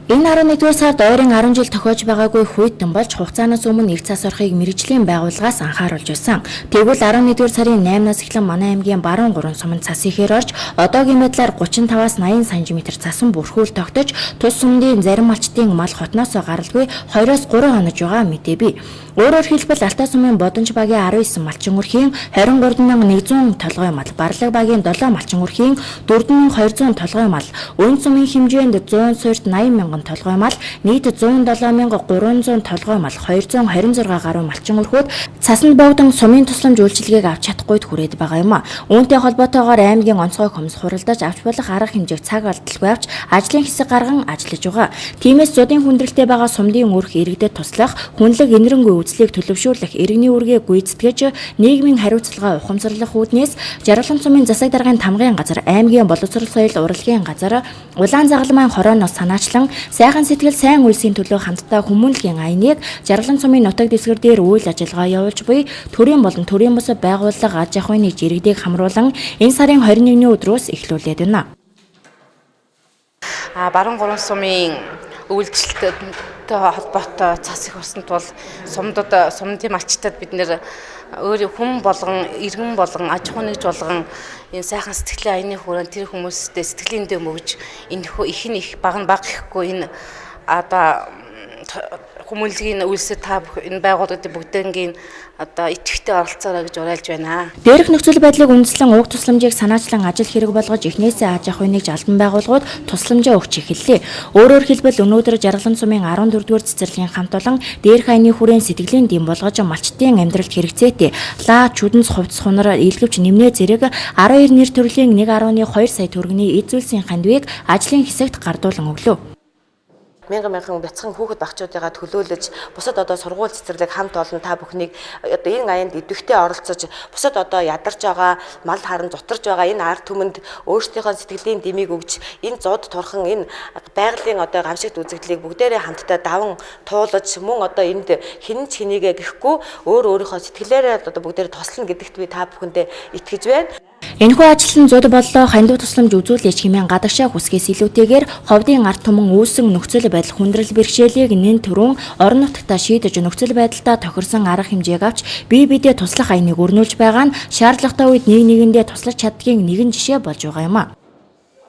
Энэ 11-р сард ойрын 10 жил тохиож байгаагүй хүйтэн болж хугацаанаас өмнө их цас орохыг мэргэжлийн байгууллагаас анхааруулж байсан. Тэгвэл 11-р сарын 8-наас эхлэн манай аймгийн баруун 3 суманд цас ихээр орж одоогийн байдлаар 35-аас 80 см цасан бүрхүүл тогтож тус сумдын зарим малчдын мал хотноос гаралгүй 2-оос 3 хонож байгаа мэдээ бий. Өөрөөр хэлбэл Алтай сумын Бодонч багийн 19 малчин өрхийн 23100 толгой мал, Барлаг багийн 7 малчин өрхийн 4200 толгой мал, Өн сумын хэмжээнд 100 суурьт 80 мянган толгой мал, нийт 107,300 толгой мал, 226 гаруй малчин өрхүүд цасанд богдон сумын тусламж үйлчилгээг авч чадахгүйд хүрээд байгаа юм а. Үүнтэй холбоотойгоор аймгийн онцгой комисс хуралдаж авч болох арга хэмжээг цаг алдалгүй авч ажлын хэсэг гарган ажиллаж байгаа. Тиймээс зодын хүндрэлтэй байгаа сумдын өрх иргэдэд туслах, хүнлэг инэрэнгүй үзлийг төлөвшүүлэх, иргэний үргээ гүйцэтгэж нийгмийн хариуцлага ухамсарлах үүднээс Жаргалан сумын засаг даргын тамгын газар, аймгийн боловсрол соёл урлагийн газар, Улаан загалмайн хорооноос санаачлан сайхан сэтгэл сайн үйлсийн төлөө хамтдаа хүмүүнлэгийн аяныг Жаргалан сумын нутаг дэвсгэр дээр үйл ажиллагаа явуулж буй төрийн болон төрийн бус байгууллага аж ахуйн нэгж иргэдийг хамруулан энэ сарын 21-ний өдрөөс эхлүүлээд байна. Баруун 3 сумын үйлчлэлтэй холбоотой цас их усанд бол сумдын малчтад бид нэр өөр хүн болгон, иргэн болгон, аж ахуйн нэгж болгон энэ сайхан сэтгэлийн аяны хүрээнд тэр хүмүүстэй сэтгэлийн дэм өгж их баг ихгүй энэ одоо хүмүүнлэгийн үйлсэд та энэ байгууллагын бүгднгийн одоо идэвхтэй оролцоорой гэж уриалж байна. Дээрх нөхцөл байдлыг үндэслэн уг тусламжийг санаачлан ажил хэрэг болгож эхнээсээ аж ахуйн нэгж албан байгууллагууд тусламжаа өгч эхэллээ. Өөрөөр хэлбэл өнөөдөр Жаргалан сумын 14-р цэцэрлэгийн хамт олон дээрх аяны хүрээнд сэтгэлийн дэм болгож малчтын амьдралд хэрэгцээтэй лаа, чүдэнс, хувцас хунар, илгэвч, нэмнээ зэрэг 12 нэр төрлийн 1.2 сая төгрөгийн эд зүйлсийн хандвийг ажлын хэсэгт гардуулан өглөө. Мянган бяцхан хүүхэд багчуудыгаа төлөөлөж бусад одоо сургууль цэцэрлэг хамт олон та бүхнийг одоо энэ аянд идэвхтэй оролцож бусад одоо ядарч байгаа мал харан зутарж байгаа энэ ард түмэнд өөрсдийнхөө сэтгэлийн дэмийг өгч энэ зод турхан энэ байгалийн одоо гамшигт үзэгдлийг бүгдээрээ хамтдаа даван туулаж мөн одоо энд хинэн ч хэнийгээ гэхгүй өөрийнхөө сэтгэлээрээ одоо бүгдээрээ тослоно гэдэгт би та бүхэндээ итгэж байна. Энэхүү ажил нь зуд боллоо хандив тусламж үзүүлээч хэмээн гадагшаа хүсгээс илүүтэйгээр ховдын ард түмэн үүсэн нөхцөл байдал хүндрэл бэрхшээлийг нэн төрөн орон нутгатаа шийдэж нөхцөл байдалтай тохирсон арга хэмжээг авч бие биедээ туслах аяныг өрнүүлж байгаа нь шаардлагатай үед нэг нэгэндээ туслаж чаддгийн нэгэн жишээ болж байгаа юм а.